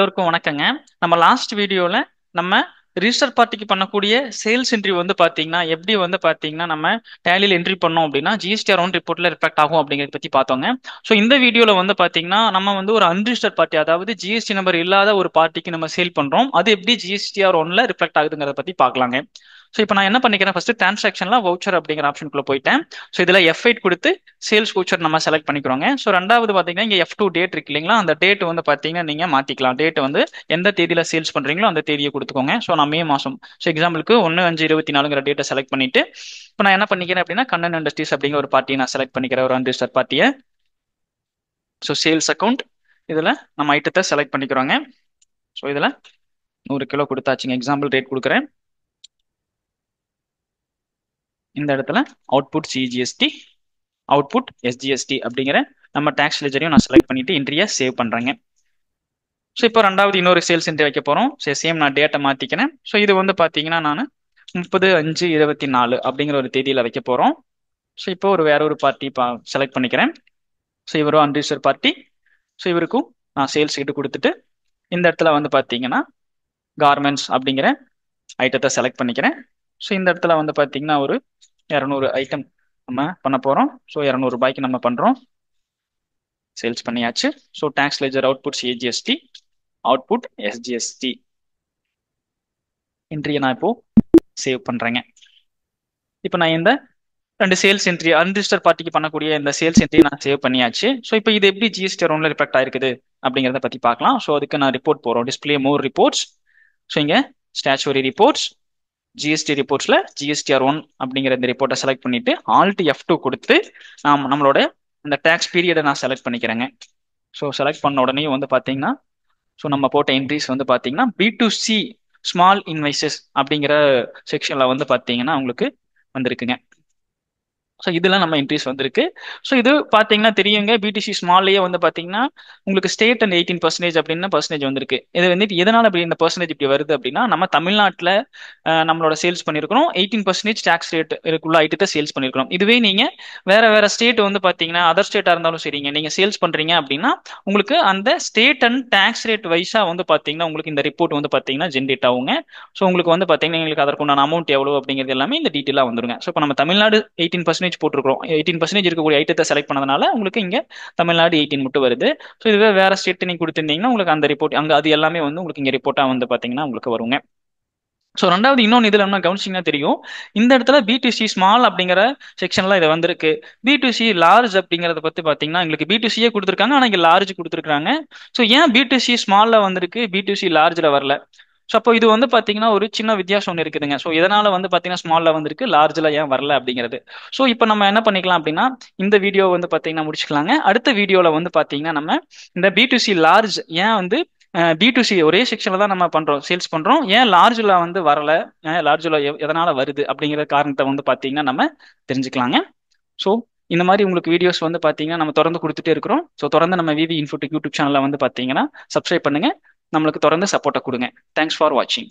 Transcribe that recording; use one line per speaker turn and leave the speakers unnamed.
எல்லோருக்கும் வணக்கங்க. நம்ம லாஸ்ட் வீடியோல நம்ம ரிஜிஸ்டர் பார்ட்டிக்கு பண்ணக்கூடிய சேல்ஸ் என்ட்ரி வந்து பாத்தீங்கன்னா எப்படி வந்து பாத்தீங்கன்னா நம்ம டேலியில் என்ட்ரி பண்ணோம் அப்படின்னா ஜிஎஸ்டிஆர் ஒன் ரிப்போர்ட்ல ரிஃப்ளெக்ட் ஆகும் அப்படிங்கறத பத்தி பார்த்தோங்க. ஸோ இந்த வீடியோல வந்து பாத்தீங்கன்னா நம்ம வந்து ஒரு அன்ரிஜிஸ்டர் பார்ட்டி, அதாவது ஜிஎஸ்டி நம்பர் இல்லாத ஒரு பார்ட்டிக்கு நம்ம சேல் பண்றோம், அது எப்படி ஜிஎஸ்டிஆர் ஒன்ல ரிஃப்ளெக்ட் ஆகுதுங்கிறத பத்தி பார்க்கலாங்க. ஸோ இப்போ நான் என்ன பண்ணிக்கிறேன், ஃபர்ஸ்ட் டிரான்சாக்ஷன்ல வவுச்சர் அப்படிங்கிற ஆப்ஷனுக்குள்ள போயிட்டேன். ஸோ இதுல F8 கொடுத்து சேல்ஸ் வவுச்சர் நம்ம செலக்ட் பண்ணிக்கிறோங்க. ஸோ ரெண்டாவது பாத்தீங்கன்னா இங்க F2 டேட் இருக்கு இல்லைங்களா, அந்த டேட் வந்து பாத்தீங்கன்னா நீங்க மாத்திக்கலாம். டேட் வந்து எந்த தேதியில சேல்ஸ் பண்றீங்களோ அந்த தேதியை கொடுத்துக்கோங்க. ஸோ நான் மே மாசம், ஸோ எக்ஸாம்பிளுக்கு 1/5/24ங்கிற டேட்டை செலக்ட் பண்ணிட்டு இப்போ நான் என்ன பண்ணிக்கிறேன் அப்படின்னா கண்ணன் இண்டஸ்ட்ரீஸ் அப்படிங்கிற ஒரு பார்ட்டியை நான் செலக்ட் பண்ணிக்கிறேன், ஒரு அன்ரிஜிஸ்டர் பார்ட்டியை. ஸோ சேல்ஸ் அக்கௌண்ட் இதுல நம்ம ஐட்டத்தை செலக்ட் பண்ணிக்கிறோங்க. ஸோ இதுல 100 கிலோ கொடுத்தாச்சுங்க, எக்ஸாம்பிள் ரேட் கொடுக்குறேன். இந்த இடத்துல அவுட்புட் சிஜிஎஸ்டி, அவுட்புட் எஸ்ஜிஎஸ்டி அப்படிங்கிற நம்ம டாக்ஸ் லெஜரையும் நான் செலக்ட் பண்ணிட்டு என்ட்ரியை சேவ் பண்றேங்க. ஸோ இப்போ ரெண்டாவது இன்னொரு சேல்ஸ் என்ட்ரி வைக்க போறோம். சேம் நான் டேட்டை மாத்திக்கிறேன். ஸோ இது வந்து பாத்தீங்கன்னா நான் 30/5/24 அப்படிங்கிற ஒரு தேதியில வைக்க போறோம். ஸோ இப்போ வேற ஒரு பார்ட்டி செலக்ட் பண்ணிக்கிறேன். ஸோ இவரும் அன்ரிஜிஸ்டர் பார்ட்டி. ஸோ இவருக்கும் நான் சேல்ஸ் கிட்ட கொடுத்துட்டு இந்த இடத்துல வந்து பாத்தீங்கன்னா கார்மெண்ட்ஸ் அப்படிங்கிற ஐட்டத்தை செலக்ட் பண்ணிக்கிறேன். ஸோ இந்த இடத்துல வந்து பாத்தீங்கன்னா ஒரு 200 ஐட்டம் நம்ம பண்ண போறோம். ஸோ 200 ரூபாய்க்கு நம்ம பண்றோம், சேல்ஸ் பண்ணியாச்சு. So tax ledger output CGST, output SGST என்ட்ரியை நான் இப்போ சேவ் பண்றேங்க. இப்போ நான் இந்த ரெண்டு சேல்ஸ் என்ட்ரி அன்ரிஜிஸ்டர் பார்ட்டிக்கு பண்ணக்கூடிய இந்த சேல்ஸ் என்ட்ரி நான் சேவ் பண்ணியாச்சு. ஸோ இப்போ இது எப்படி ஜிஎஸ்டி ஒன்ல ரிஃப்ளெக்ட் ஆயிருக்குது அப்படிங்கிறத பத்தி பார்க்கலாம். ஸோ அதுக்கு நான் ரிப்போர்ட் போறோம், டிஸ்பிளே மோர் ரிப்போர்ட்ஸ். ஸோ இங்க ஸ்டாச்சுவரி ரிப்போர்ட்ஸ், ஜிஎஸ்டி ரிப்போர்ட்ஸ்ல ஜிஎஸ்டிஆர் ஒன் அப்படிங்கிற இந்த ரிப்போர்ட்டை செலக்ட் பண்ணிட்டு ஆல்ட் F2 கொடுத்து நம்மளோட இந்த டேக்ஸ் பீரியடை நான் செலக்ட் பண்ணிக்கிறேங்க. ஸோ செலக்ட் பண்ண உடனே வந்து பாத்தீங்கன்னா ஸோ நம்ம போட்ட என்ட்ரிஸ் வந்து பாத்தீங்கன்னா B2C ஸ்மால் இன்வைசஸ் அப்படிங்கிற செக்ஷன்ல வந்து பாத்தீங்கன்னா உங்களுக்கு வந்திருக்குங்க. ஸோ இதுல நம்ம என்ட்ரிஸ் வந்திருக்கு. ஸோ இது பாத்தீங்கன்னா தெரியுங்க, பிடிசி ஸ்மால்லேயே வந்து பாத்தீங்கன்னா உங்களுக்கு ஸ்டேட் அண்ட் 18% அப்படின்னு பர்சன்டேஜ் வந்திருக்கு. இது வந்துட்டு எதனால அப்படி இந்த பர்சன்டேஜ் இப்படி வருது அப்படின்னா நம்ம தமிழ்நாட்டில் நம்மளோட சேல்ஸ் பண்ணியிருக்கிறோம், 18% டாக்ஸ் ரேட் இருக்குள்ள ஐட்டத்தை சேல்ஸ் பண்ணியிருக்கிறோம். இதுவே நீங்க வேற வேற ஸ்டேட் வந்து பாத்தீங்கன்னா அதர் ஸ்டேட்டா இருந்தாலும் சரிங்க, நீங்க சேல்ஸ் பண்றீங்க அப்படின்னா உங்களுக்கு அந்த ஸ்டேட் அண்ட் டாக்ஸ் ரேட் வைஸா வந்து பாத்தீங்கன்னா உங்களுக்கு இந்த ரிப்போர்ட் வந்து பாத்தீங்கன்னா ஜென்ரேட் ஆகுங்க. ஸோ உங்களுக்கு வந்து பாத்தீங்கன்னா எங்களுக்கு அதற்குண்டான அமௌண்ட் எவ்வளவு அப்படிங்கிறது எல்லாமே இந்த டீட்டெயிலா வந்துருங்க. ஸோ இப்போ நம்ம தமிழ்நாடு 18% போட்டிருக்கிறோம், 18% இருக்கக்கூடிய ஐட்டத்தை செலக்ட் பண்ணதுனால உங்களுக்கு இங்க தமிழ்நாடு 18 மட்டும் வருது. ஸோ இதுவே வேற ஸ்டேட் நீங்க கொடுத்திருந்தீங்கன்னா உங்களுக்கு அந்த ரிப்போர்ட் அங்க அது எல்லாமே வந்து உங்களுக்கு இங்க ரிப்போர்ட்டா வந்து பாத்தீங்கன்னா உங்களுக்கு வருங்க. ஸோ ரெண்டாவது இன்னொன்று இதுல என்ன கவனிச்சிங்கன்னா தெரியும், இந்த இடத்துல B2C ஸ்மால் அப்படிங்கிற செக்ஷன்ல இது வந்திருக்கு. B2C லார்ஜ் அப்படிங்கறத பத்தி பாத்தீங்கன்னா எங்களுக்கு B2C கொடுத்துருக்காங்க, ஆனா இங்க லார்ஜ் கொடுத்துருக்காங்க. ஸோ ஏன் B2C ஸ்மால்ல வந்திருக்கு, B2C லார்ஜ்ல வரல? ஸோ அப்போ இது வந்து பாத்தீங்கன்னா ஒரு சின்ன வித்தியாசம் ஒன்று இருக்குதுங்க. ஸோ இதனால வந்து பாத்தீங்கன்னா ஸ்மால்ல வந்திருக்கு, லார்ஜ்ல ஏன் வரல அப்படிங்கிறது. ஸோ இப்போ நம்ம என்ன பண்ணிக்கலாம் அப்படின்னா இந்த வீடியோ வந்து பாத்தீங்கன்னா முடிச்சுக்கலாங்க. அடுத்த வீடியோல வந்து பாத்தீங்கன்னா நம்ம இந்த B2C லார்ஜ் ஏன் வந்து B2C ஒரே செக்ஷன்ல தான் நம்ம பண்றோம், சேல்ஸ் பண்றோம், ஏன் லார்ஜ்ல வந்து வரல, லார்ஜ்ல எதனால வருது அப்படிங்கிற காரணத்தை வந்து பாத்தீங்கன்னா நம்ம தெரிஞ்சுக்கலாங்க. ஸோ இந்த மாதிரி உங்களுக்கு வீடியோஸ் வந்து பாத்தீங்கன்னா நம்ம தொடர்ந்து கொடுத்துட்டே இருக்கிறோம். ஸோ தொடர்ந்து நம்ம விவி இன்ஃபோடெக் யூடியூப் சேனல்ல வந்து பாத்தீங்கன்னா சப்ஸ்கிரைப் பண்ணுங்க, நம்மளுக்கு தொடர்ந்து சப்போர்ட்டை கொடுங்க. தேங்க்ஸ் ஃபார் வாட்சிங்.